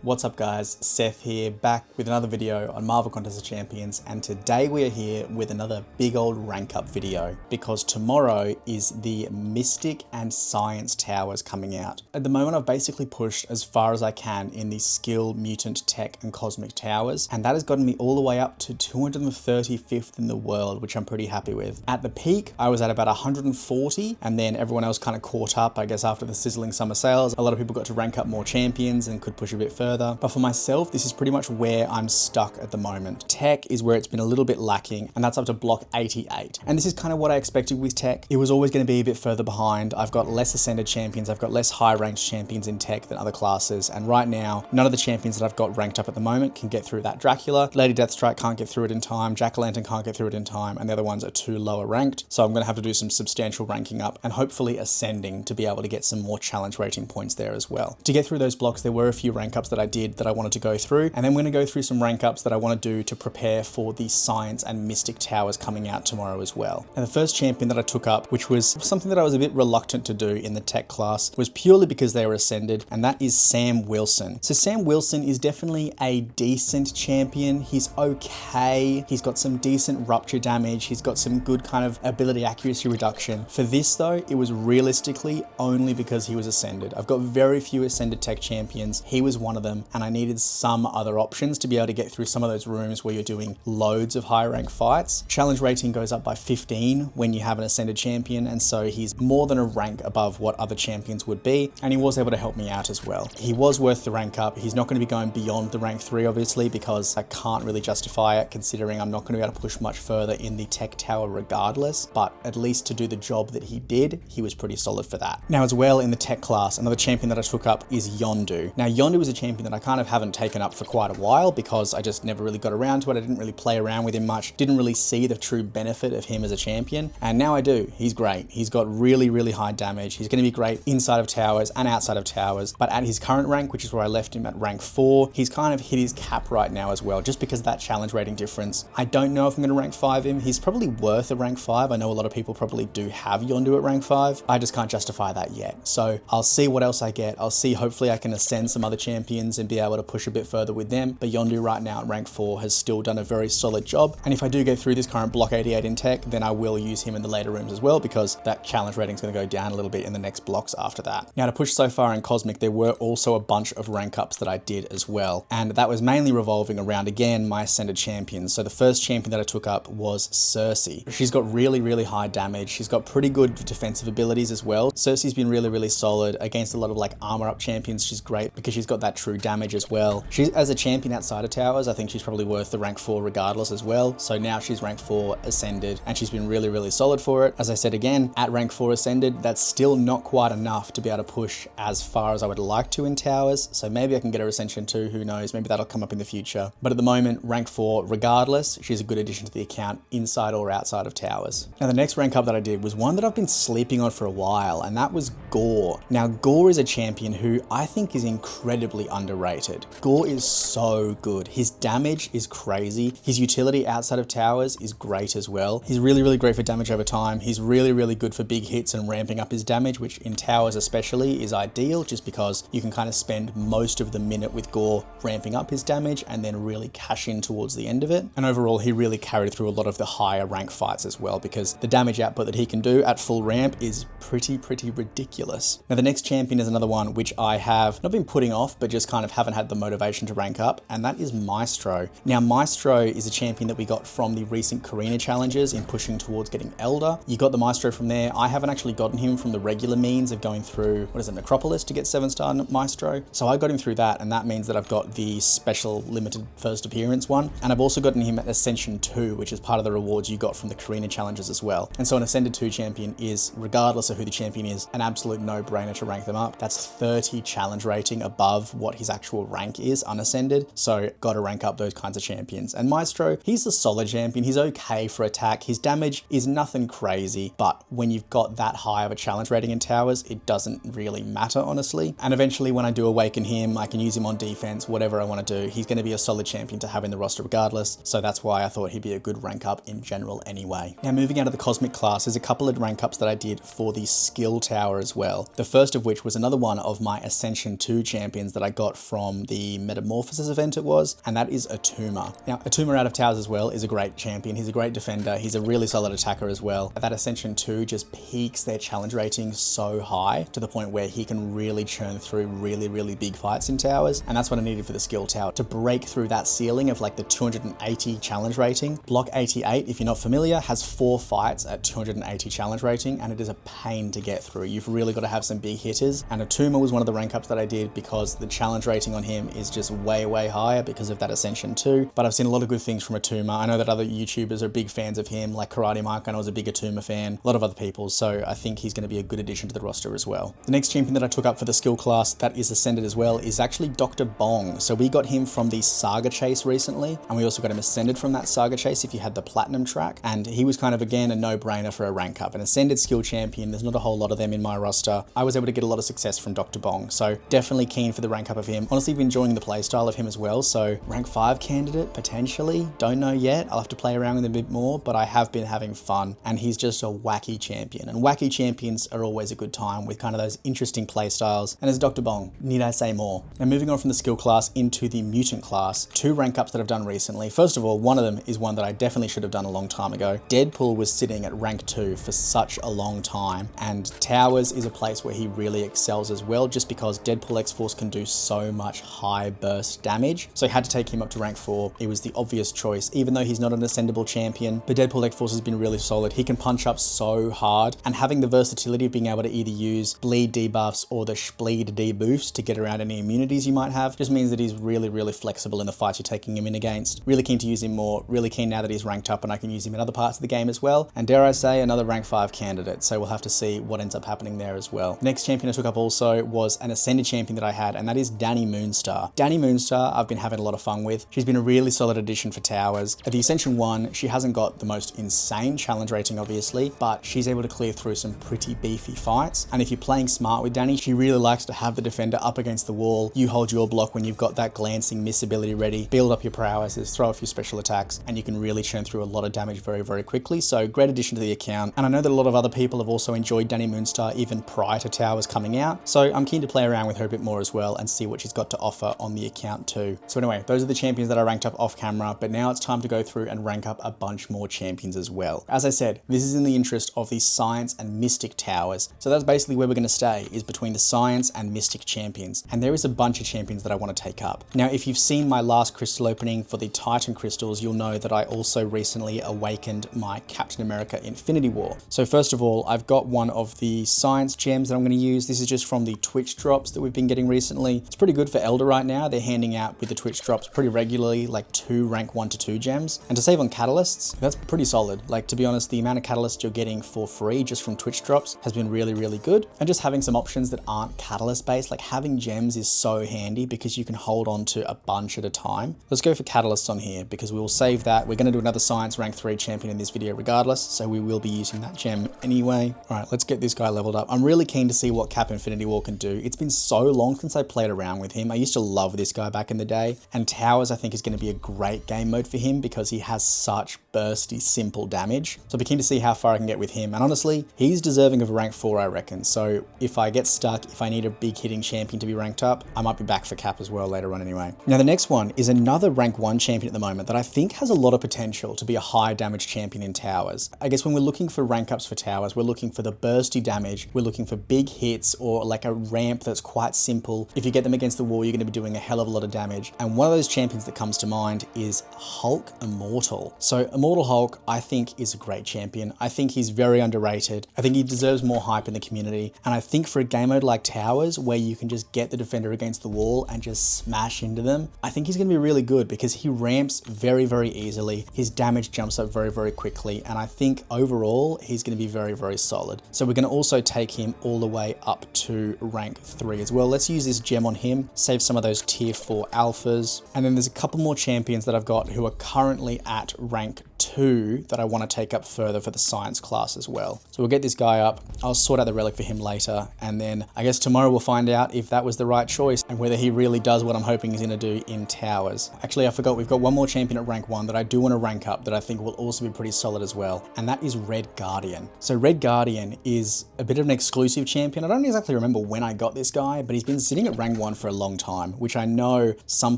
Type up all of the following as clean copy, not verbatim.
What's up guys, Seth here, back with another video on Marvel Contest of Champions, and today we are here with another big old rank up video because tomorrow is the Mystic and Science Towers coming out. At the moment I've basically pushed as far as I can in the Skill, Mutant, Tech and Cosmic Towers, and that has gotten me all the way up to 235th in the world, which I'm pretty happy with. At the peak I was at about 140, and then everyone else kind of caught up, I guess, after the sizzling summer sales. A lot of people got to rank up more champions and could push a bit further. But for myself, this is pretty much where I'm stuck at the moment. Tech is where it's been a little bit lacking, and that's up to block 88. And this is kind of what I expected with Tech. It was always going to be a bit further behind. I've got less Ascended champions, I've got less high ranked champions in Tech than other classes, and right now, none of the champions that I've got ranked up at the moment can get through that. Dracula, Lady Deathstrike can't get through it in time, Jack-O-Lantern can't get through it in time, and the other ones are too lower ranked, so I'm going to have to do some substantial ranking up and hopefully ascending to be able to get some more challenge rating points there as well. To get through those blocks, there were a few rank ups that I did that I wanted to go through, and then we're going to go through some rank ups that I want to do to prepare for the Science and Mystic Towers coming out tomorrow as well. And the first champion that I took up, which was something that I was a bit reluctant to do in the Tech class, was purely because they were Ascended, and that is Sam Wilson. So Sam Wilson is definitely a decent champion. He's okay. He's got some decent rupture damage. He's got some good kind of ability accuracy reduction. For this though, it was realistically only because he was Ascended. I've got very few Ascended Tech champions. He was one of them, and I needed some other options to be able to get through some of those rooms where you're doing loads of high rank fights. Challenge rating goes up by 15 when you have an Ascended champion, and so he's more than a rank above what other champions would be, and he was able to help me out as well. He was worth the rank up. He's not going to be going beyond the rank 3 obviously, because I can't really justify it considering I'm not going to be able to push much further in the Tech Tower regardless, but at least to do the job that he did, he was pretty solid for that. Now as well, in the Tech class, another champion that I took up is Yondu. Now Yondu is a champion that I kind of haven't taken up for quite a while because I just never really got around to it. I didn't really play around with him much, didn't really see the true benefit of him as a champion, and now I do. He's great. He's got really high damage. He's going to be great inside of towers and outside of towers, but at his current rank, which is where I left him at rank 4, he's kind of hit his cap right now as well, just because of that challenge rating difference. I don't know if I'm going to rank 5 him. He's probably worth a rank 5. I know a lot of people probably do have Yondu at rank 5. I just can't justify that yet. So I'll see what else I get. I'll see, hopefully I can ascend some other champions and be able to push a bit further with them, but Yondu right now at rank 4 has still done a very solid job, and if I do go through this current block 88 in Tech, then I will use him in the later rooms as well, because that challenge rating is going to go down a little bit in the next blocks after that. Now to push so far in Cosmic, there were also a bunch of rank ups that I did as well, and that was mainly revolving around, again, my Ascended champions. So the first champion that I took up was Cersei. She's got really high damage. She's got pretty good defensive abilities as well. Cersei's been really solid against a lot of like armor up champions. She's great because she's got that true damage as well. She's, as a champion outside of towers, I think she's probably worth the rank 4 regardless as well. So now she's rank 4 Ascended, and she's been really solid for it. As I said, again, at rank 4 Ascended, that's still not quite enough to be able to push as far as I would like to in towers. So maybe I can get her Ascension 2, who knows, maybe that'll come up in the future. But at the moment, rank 4 regardless, she's a good addition to the account inside or outside of towers. Now the next rank up that I did was one that I've been sleeping on for a while, and that was Gorr. Now Gorr is a champion who I think is incredibly underrated. Gorr is so good. His damage is crazy. His utility outside of towers is great as well. He's really great for damage over time. He's really good for big hits and ramping up his damage, which in towers especially is ideal, just because you can kind of spend most of the minute with Gorr ramping up his damage and then really cash in towards the end of it. And overall, he really carried through a lot of the higher rank fights as well, because the damage output that he can do at full ramp is pretty ridiculous. Now the next champion is another one which I have not been putting off, but just kind of haven't had the motivation to rank up, and that is Maestro. Now Maestro is a champion that we got from the recent Karina challenges in pushing towards getting Elder. You got the Maestro from there. I haven't actually gotten him from the regular means of going through, what is it, Necropolis to get 7-star Maestro. So I got him through that, and that means that I've got the special limited first appearance one, and I've also gotten him at Ascension 2, which is part of the rewards you got from the Karina challenges as well. And so an Ascended 2 champion is, regardless of who the champion is, an absolute no-brainer to rank them up. That's 30 challenge rating above what his actual rank is unascended, so gotta rank up those kinds of champions. And Maestro, he's a solid champion. He's okay for attack. His damage is nothing crazy, but when you've got that high of a challenge rating in towers, it doesn't really matter, honestly. And eventually when I do awaken him, I can use him on defense, whatever I want to do. He's going to be a solid champion to have in the roster regardless, so that's why I thought he'd be a good rank up in general anyway. Now moving out of the Cosmic class, there's a couple of rank ups that I did for the Skill Tower as well. The first of which was another one of my Ascension 2 champions that I got got from the Metamorphosis event it was, and that is Attuma. Now, Attuma out of Towers as well is a great champion. He's a great defender. He's a really solid attacker as well. That Ascension 2 just peaks their challenge rating so high to the point where he can really churn through really big fights in Towers, and that's what I needed for the skill tower, to break through that ceiling of like the 280 challenge rating. Block 88, if you're not familiar, has 4 fights at 280 challenge rating, and it is a pain to get through. You've really got to have some big hitters, and Attuma was one of the rank ups that I did because the challenge rating on him is just way higher because of that Ascension 2. But I've seen a lot of good things from Attuma. I know that other YouTubers are big fans of him, like Karate Mike. I know was a big Attuma fan, a lot of other people, so I think he's going to be a good addition to the roster as well. The next champion that I took up for the skill class that is ascended as well is actually Dr. Bong. So we got him from the Saga Chase recently, and we also got him ascended from that Saga Chase if you had the Platinum track, and he was kind of, again, a no-brainer for a rank up. An ascended skill champion, there's not a whole lot of them in my roster. I was able to get a lot of success from Dr. Bong, so definitely keen for the rank up of him. Honestly, been enjoying the playstyle of him as well, so rank 5 candidate, potentially. Don't know yet. I'll have to play around with him a bit more, but I have been having fun, and he's just a wacky champion, and wacky champions are always a good time with kind of those interesting playstyles, and as Dr. Bong, need I say more? Now, moving on from the skill class into the mutant class, 2 rank ups that I've done recently. First of all, one of them is one that I definitely should have done a long time ago. Deadpool was sitting at rank 2 for such a long time, and Towers is a place where he really excels as well, just because Deadpool X-Force can do so much high burst damage. So I had to take him up to rank 4. It was the obvious choice, even though he's not an ascendable champion, but Deadpool X-Force has been really solid. He can punch up so hard, and having the versatility of being able to either use bleed debuffs or the Spleed debuffs to get around any immunities you might have just means that he's really flexible in the fights you're taking him in against. Really keen to use him more, really keen now that he's ranked up and I can use him in other parts of the game as well. And dare I say, another rank 5 candidate, so we'll have to see what ends up happening there as well. Next champion I took up also was an ascended champion that I had, and that is Dani Moonstar. Dani Moonstar, I've been having a lot of fun with. She's been a really solid addition for Towers. At the Ascension 1, she hasn't got the most insane challenge rating, obviously, but she's able to clear through some pretty beefy fights. And if you're playing smart with Dani, she really likes to have the defender up against the wall. You hold your block when you've got that glancing miss ability ready, build up your prowesses, throw a few special attacks, and you can really churn through a lot of damage very quickly. So great addition to the account. And I know that a lot of other people have also enjoyed Dani Moonstar even prior to Towers coming out. So I'm keen to play around with her a bit more as well and see what she's got to offer on the account too. So anyway, those are the champions that I ranked up off camera, but now it's time to go through and rank up a bunch more champions as well. As I said, this is in the interest of the Science and Mystic Towers. So that's basically where we're going to stay, is between the Science and Mystic champions. And there is a bunch of champions that I want to take up. Now, if you've seen my last crystal opening for the Titan crystals, you'll know that I also recently awakened my Captain America Infinity War. So first of all, I've got one of the Science gems that I'm going to use. This is just from the Twitch drops that we've been getting recently. It's pretty good for Elder right now. They're handing out with the Twitch drops pretty regularly, like 2 rank 1 to 2 gems. And to save on catalysts, that's pretty solid. Like, to be honest, the amount of catalysts you're getting for free just from Twitch drops has been really good. And just having some options that aren't catalyst based, like having gems, is so handy because you can hold on to a bunch at a time. Let's go for catalysts on here because we will save that. We're going to do another Science rank 3 champion in this video regardless, so we will be using that gem anyway. All right, let's get this guy leveled up. I'm really keen to see what Cap Infinity War can do. It's been so long since I played around with him. I used to love this guy back in the day, and Towers I think is going to be a great game mode for him because he has such bursty, simple damage. So I'll be keen to see how far I can get with him, and honestly, he's deserving of a rank 4, I reckon. So if I get stuck, if I need a big hitting champion to be ranked up, I might be back for Cap as well later on anyway. Now the next one is another rank 1 champion at the moment that I think has a lot of potential to be a high damage champion in Towers. I guess when we're looking for rank ups for Towers, we're looking for the bursty damage, we're looking for big hits or like a ramp that's quite simple. If you get them against the wall, you're going to be doing a hell of a lot of damage. And one of those champions that comes to mind is Hulk Immortal. So Immortal Hulk, I think, is a great champion. I think he's very underrated. I think he deserves more hype in the community. And I think for a game mode like Towers, where you can just get the defender against the wall and just smash into them, I think he's going to be really good because he ramps very easily. His damage jumps up very quickly. And I think overall, he's going to be very solid. So we're going to also take him all the way up to rank 3 as well. Let's use this gem on him, save some of those tier 4 alphas. And then there's a couple more champions that I've got who are currently at rank two that I want to take up further for the science class as well. So we'll get this guy up. I'll sort out the relic for him later. And then I guess tomorrow we'll find out if that was the right choice and whether he really does what I'm hoping he's going to do in towers. Actually, I forgot we've got one more champion at rank 1 that I do want to rank up that I think will also be pretty solid as well. And that is Red Guardian. So Red Guardian is a bit of an exclusive champion. I don't exactly remember when I got this guy, but he's been sitting at rank 1 for a long time, which I know some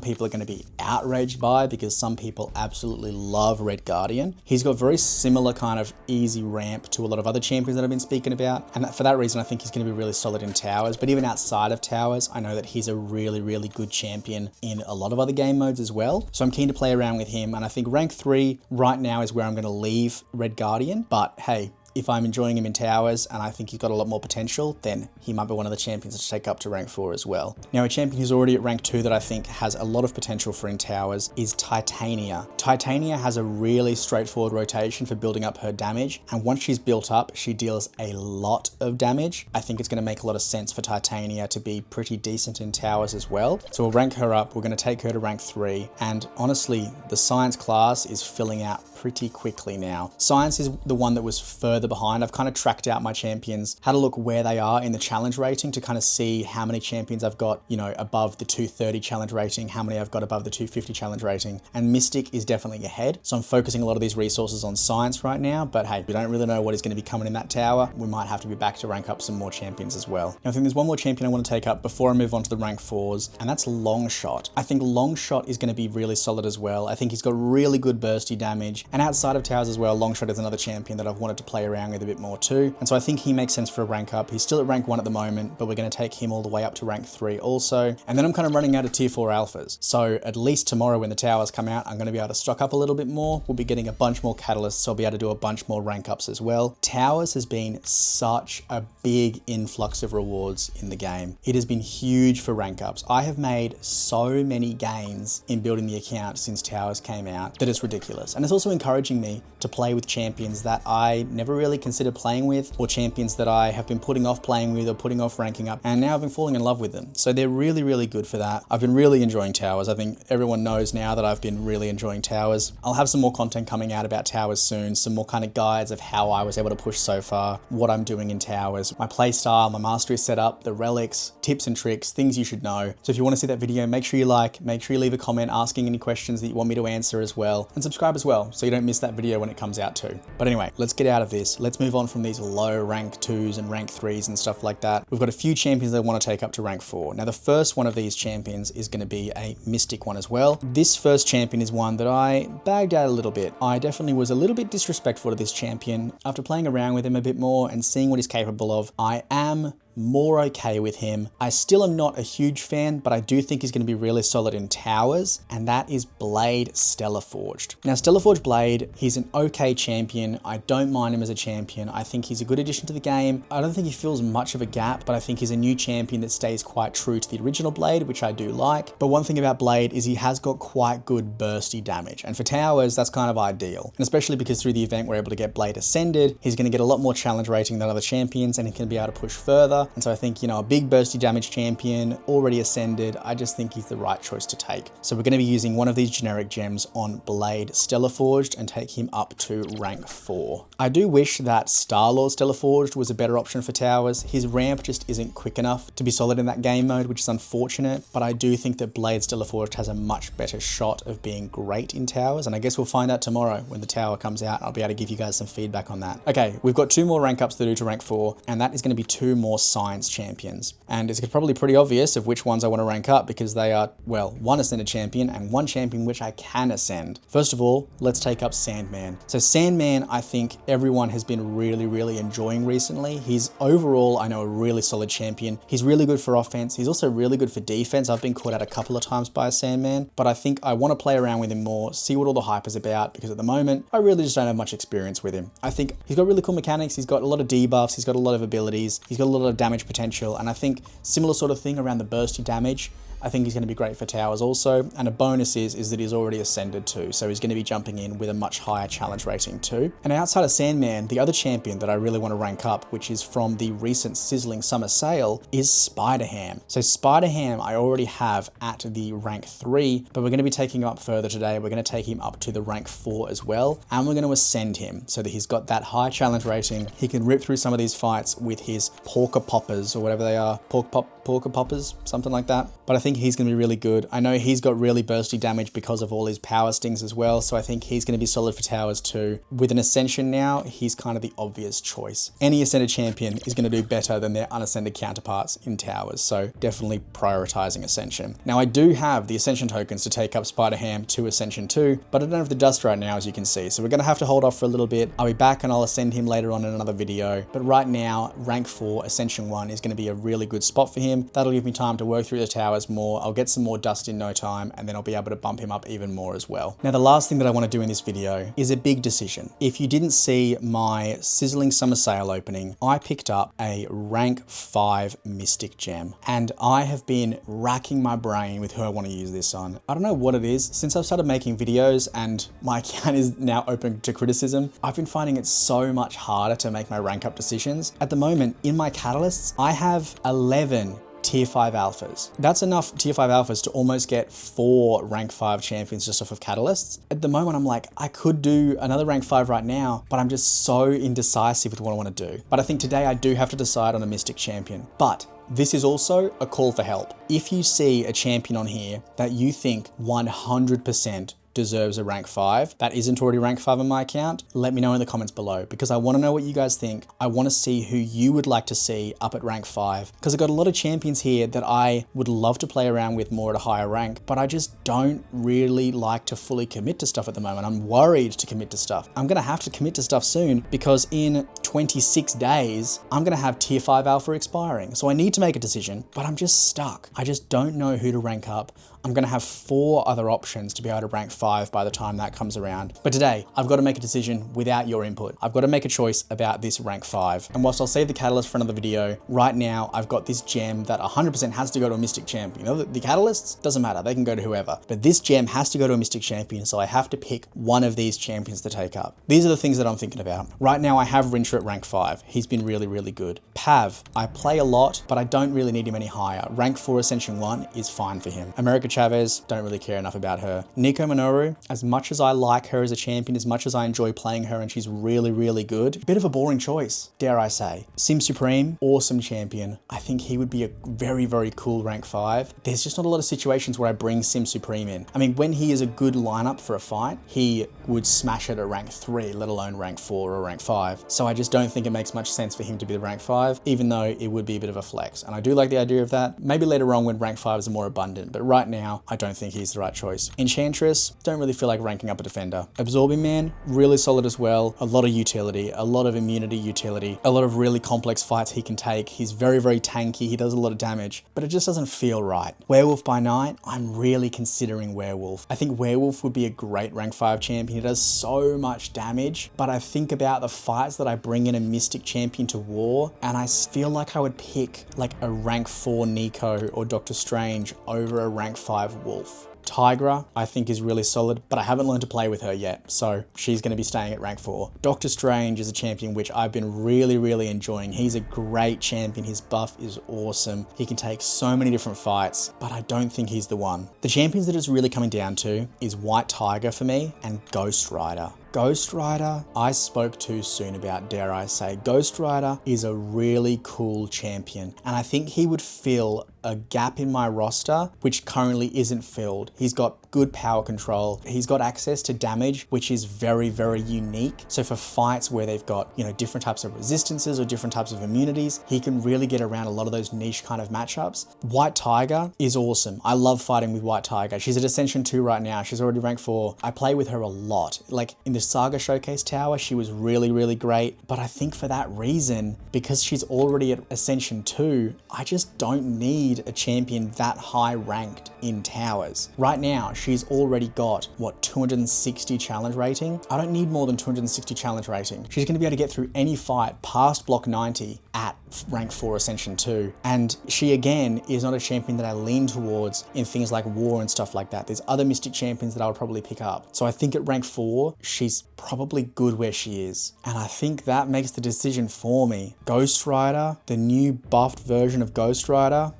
people are going to be outraged by because some people absolutely love Red Guardian. He's got very similar kind of easy ramp to a lot of other champions that I've been speaking about. And for that reason, I think he's going to be really solid in towers. But even outside of towers, I know that he's a really, really good champion in a lot of other game modes as well. So I'm keen to play around with him. And I think rank 3 right now is where I'm going to leave Red Guardian. But hey, if I'm enjoying him in towers and I think he's got a lot more potential, then he might be one of the champions to take up to rank 4 as well. Now, a champion who's already at rank 2 that I think has a lot of potential for in towers is Titania. Titania has a really straightforward rotation for building up her damage, and once she's built up, she deals a lot of damage. I think it's going to make a lot of sense for Titania to be pretty decent in towers as well. So we'll rank her up, we're going to take her to rank 3, and honestly, the science class is filling out pretty quickly now. Science is the one that was further behind. I've kind of tracked out my champions, had a look where they are in the challenge rating to kind of see how many champions I've got, you know, above the 230 challenge rating, how many I've got above the 250 challenge rating, and Mystic is definitely ahead. So I'm focusing a lot of these resources on Science right now, but hey, we don't really know what is going to be coming in that tower. We might have to be back to rank up some more champions as well. Now, I think there's one more champion I want to take up before I move on to the rank 4s, and that's Longshot. I think Longshot is going to be really solid as well. I think he's got really good bursty damage, and outside of towers as well, Longshot is another champion that I've wanted to play around with a bit more too. And so I think he makes sense for a rank up. He's still at rank 1 at the moment, but we're going to take him all the way up to rank 3 also. And then I'm kind of running out of tier 4 alphas. So at least tomorrow when the towers come out, I'm going to be able to stock up a little bit more. We'll be getting a bunch more catalysts, so I'll be able to do a bunch more rank ups as well. Towers has been such a big influx of rewards in the game. It has been huge for rank ups. I have made so many gains in building the account since towers came out that it's ridiculous. And it's also encouraging me to play with champions that I never really considered playing with, or champions that I have been putting off playing with or putting off ranking up, and now I've been falling in love with them. So they're really, really good for that. I've been really enjoying towers. I think everyone knows now that I've been really enjoying towers. I'll have some more content coming out about towers soon, some more kind of guides of how I was able to push so far, what I'm doing in towers, my play style, my mastery setup, the relics, tips and tricks, things you should know. So if you want to see that video, make sure you like, make sure you leave a comment asking any questions that you want me to answer as well, and subscribe as well so you don't miss that video when it comes out too. But anyway, let's get out of this. Let's move on from these low rank 2s and rank 3s and stuff like that. We've got a few champions that I want to take up to rank 4. Now the first one of these champions is going to be a Mystic one as well. This first champion is one that I bagged out a little bit. I definitely was a little bit disrespectful to this champion. After playing around with him a bit more and seeing what he's capable of, I am more okay with him. I still am not a huge fan, but I do think he's going to be really solid in towers, and that is Blade Stellaforged. Now, Stellaforged Blade, he's an okay champion. I don't mind him as a champion. I think he's a good addition to the game. I don't think he fills much of a gap, but I think he's a new champion that stays quite true to the original Blade, which I do like. But one thing about Blade is he has got quite good bursty damage, and for towers, that's kind of ideal. And especially because through the event, we're able to get Blade Ascended, he's going to get a lot more challenge rating than other champions, and he can be able to push further. And so I think, you know, a big bursty damage champion, already ascended, I just think he's the right choice to take. So we're going to be using one of these generic gems on Blade Stellaforged and take him up to rank 4. I do wish that Star-Lord Stellaforged was a better option for towers. His ramp just isn't quick enough to be solid in that game mode, which is unfortunate, but I do think that Blade Stellaforged has a much better shot of being great in towers, and I guess we'll find out tomorrow when the tower comes out. I'll be able to give you guys some feedback on that. Okay, we've got 2 more rank ups to do to rank 4, and that is going to be 2 more Science champions. And it's probably pretty obvious of which ones I want to rank up because they are, well, one Ascended champion and one champion which I can ascend. First of all, let's take up Sandman. So Sandman, I think everyone has been really, really enjoying recently. He's overall, I know, a really solid champion. He's really good for offense. He's also really good for defense. I've been caught out a couple of times by a Sandman, but I think I want to play around with him more, see what all the hype is about, because at the moment, I really just don't have much experience with him. I think he's got really cool mechanics. He's got a lot of debuffs. He's got a lot of abilities. He's got a lot of damage potential, and I think similar sort of thing around the bursty damage. I think he's going to be great for towers also. And a bonus is that he's already ascended too. So he's going to be jumping in with a much higher challenge rating too. And outside of Sandman, the other champion that I really want to rank up, which is from the recent Sizzling Summer Sale, is Spider-Ham. So Spider-Ham I already have at the rank 3, but we're going to be taking him up further today. We're going to take him up to the rank 4 as well. And we're going to ascend him so that he's got that high challenge rating. He can rip through some of these fights with his Porker Poppers or whatever they are. Porker Poppers, something like that. But I think he's going to be really good. I know he's got really bursty damage because of all his power stings as well. So I think he's going to be solid for towers too. With an ascension now, he's kind of the obvious choice. Any ascended champion is going to do better than their unascended counterparts in towers. So definitely prioritizing ascension. Now I do have the ascension tokens to take up Spider-Ham to ascension 2, but I don't have the dust right now, as you can see. So we're going to have to hold off for a little bit. I'll be back and I'll ascend him later on in another video. But right now, rank 4 ascension 1 is going to be a really good spot for him. That'll give me time to work through the towers more. I'll get some more dust in no time, and then I'll be able to bump him up even more as well. Now the last thing that I want to do in this video is a big decision. If you didn't see my Sizzling Summer Sale opening, I picked up a rank 5 Mystic Gem, and I have been racking my brain with who I want to use this on. I don't know what it is. Since I've started making videos and my account is now open to criticism, I've been finding it so much harder to make my rank up decisions. At the moment, in my catalysts, I have 11 tier 5 alphas. That's enough tier 5 alphas to almost get 4 rank 5 champions just off of catalysts. At the moment, I'm like, I could do another rank 5 right now, but I'm just so indecisive with what I want to do. But I think today I do have to decide on a Mystic champion. But this is also a call for help. If you see a champion on here that you think 100% deserves a rank 5 that isn't already rank 5 on my account, let me know in the comments below, because I want to know what you guys think. I want to see who you would like to see up at rank 5, because I've got a lot of champions here that I would love to play around with more at a higher rank, but I just don't really like to fully commit to stuff at the moment. I'm worried to commit to stuff. I'm going to have to commit to stuff soon, because in 26 days, I'm going to have tier 5 alpha expiring. So I need to make a decision, but I'm just stuck. I just don't know who to rank up. I'm going to have 4 other options to be able to rank 5 by the time that comes around. But today, I've got to make a decision without your input. I've got to make a choice about this rank 5. And whilst I'll save the catalyst for another video, right now, I've got this gem that 100% has to go to a Mystic champion. You know, the catalysts, doesn't matter. They can go to whoever. But this gem has to go to a Mystic champion, so I have to pick one of these champions to take up. These are the things that I'm thinking about. Right now, I have Rintrah at rank 5. He's been really, really good. Pav, I play a lot, but I don't really need him any higher. Rank 4 Ascension 1 is fine for him. America Chavez, don't really care enough about her. Nico Minoru, as much as I like her as a champion, as much as I enjoy playing her and she's really, really good, bit of a boring choice, dare I say. Sim Supreme, awesome champion. I think he would be a very, very cool rank 5. There's just not a lot of situations where I bring Sim Supreme in. I mean, when he is a good lineup for a fight, he would smash it at rank 3, let alone rank 4 or rank 5. So I just don't think it makes much sense for him to be the rank 5, even though it would be a bit of a flex. And I do like the idea of that. Maybe later on when rank 5s are more abundant, but right now, I don't think he's the right choice. Enchantress, don't really feel like ranking up a defender. Absorbing Man, really solid as well. A lot of utility, a lot of immunity utility, a lot of really complex fights he can take. He's very, very tanky. He does a lot of damage, but it just doesn't feel right. Werewolf by Night, I'm really considering Werewolf. I think Werewolf would be a great rank 5 champion. He does so much damage, but I think about the fights that I bring in a Mystic champion to war, and I feel like I would pick like a rank 4 Nico or Doctor Strange over a rank 5 Wolf. Tigra, I think is really solid, but I haven't learned to play with her yet, so she's going to be staying at rank 4. Doctor Strange is a champion which I've been really, really enjoying. He's a great champion. His buff is awesome. He can take so many different fights, but I don't think he's the one. The champions that it's really coming down to is White Tiger for me and Ghost Rider. Ghost Rider, I spoke too soon about, dare I say. Ghost Rider is a really cool champion, and I think he would fill a gap in my roster, which currently isn't filled. He's got good power control. He's got access to damage, which is very, very unique. So for fights where they've got, you know, different types of resistances or different types of immunities, he can really get around a lot of those niche kind of matchups. White Tiger is awesome. I love fighting with White Tiger. She's at Ascension 2 right now. She's already ranked 4. I play with her a lot. Like in the Saga Showcase Tower, she was really, really great. But I think for that reason, because she's already at Ascension 2, I just don't need need a champion that high ranked in towers. Right now, she's already got, what, 260 challenge rating? I don't need more than 260 challenge rating. She's gonna be able to get through any fight past block 90 at rank 4 Ascension 2. And she, again, is not a champion that I lean towards in things like war and stuff like that. There's other Mystic champions that I would probably pick up. So I think at rank 4, she's probably good where she is. And I think that makes the decision for me. Ghost Rider, the new buffed version of Ghost Rider,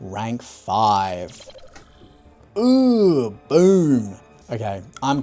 rank 5. Ooh, boom. Okay, I'm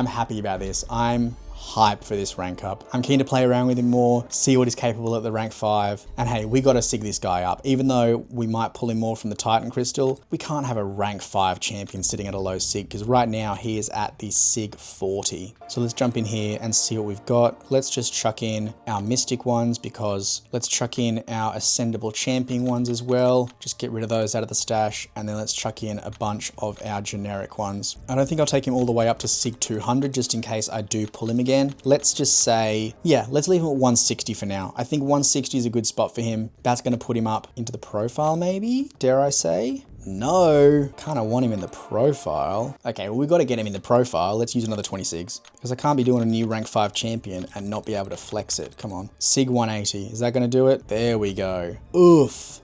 happy about this. I'm hype for this rank up. I'm keen to play around with him more, see what he's capable at the rank 5. And hey, we gotta sig this guy up. Even though we might pull him more from the Titan Crystal, we can't have a rank 5 champion sitting at a low sig, because right now he is at the sig 40. So let's jump in here and see what we've got. Let's just chuck in our Mystic ones, because let's chuck in our Ascendable Champion ones as well. Just get rid of those out of the stash, and then let's chuck in a bunch of our generic ones. I don't think I'll take him all the way up to sig 200 just in case I do pull him again. Let's just say, yeah, let's leave him at 160 for now. I think 160 is a good spot for him. That's going to put him up into the profile, maybe? Dare I say? No, kind of want him in the profile. Okay, well, we've got to get him in the profile. Let's use another 26, because I can't be doing a new rank 5 champion and not be able to flex it. Come on. Sig 180. Is that going to do it? There we go. Oof.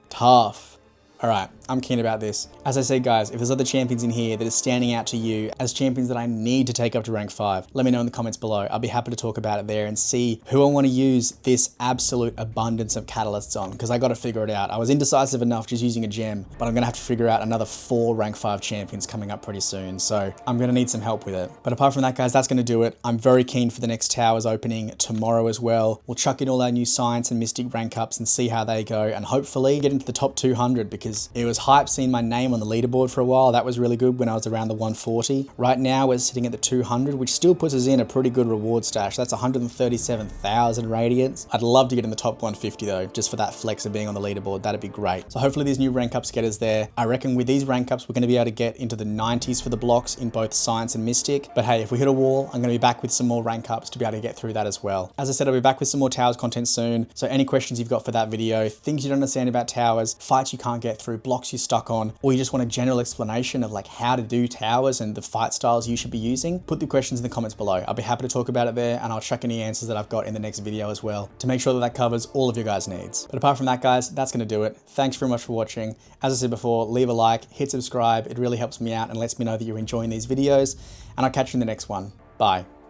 Tough. All right, I'm keen about this. As I said, guys, if there's other champions in here that are standing out to you as champions that I need to take up to rank 5, let me know in the comments below. I'll be happy to talk about it there and see who I want to use this absolute abundance of catalysts on, because I got to figure it out. I was indecisive enough just using a gem, but I'm going to have to figure out another 4 rank 5 champions coming up pretty soon. So I'm going to need some help with it. But apart from that, guys, that's going to do it. I'm very keen for the next towers opening tomorrow as well. We'll chuck in all our new Science and Mystic rank ups and see how they go, and hopefully get into the top 200, because it was hype seeing my name on the leaderboard for a while. That was really good when I was around the 140. Right now we're sitting at the 200, which still puts us in a pretty good reward stash. That's 137,000 radiance. I'd love to get in the top 150 though, just for that flex of being on the leaderboard. That'd be great. So hopefully these new rank ups get us there. I reckon with these rank ups, we're going to be able to get into the 90s for the blocks in both Science and Mystic. But hey, if we hit a wall, I'm going to be back with some more rank ups to be able to get through that as well. As I said, I'll be back with some more towers content soon. So any questions you've got for that video, things you don't understand about towers, fights you can't get through, blocks you're stuck on, or you just want a general explanation of like how to do towers and the fight styles you should be using, put the questions in the comments below. I'll be happy to talk about it there, and I'll chuck any answers that I've got in the next video as well to make sure that that covers all of your guys' needs. But apart from that, guys, that's going to do it. Thanks very much for watching. As I said before, leave a like, hit subscribe. It really helps me out and lets me know that you're enjoying these videos, and I'll catch you in the next one. Bye.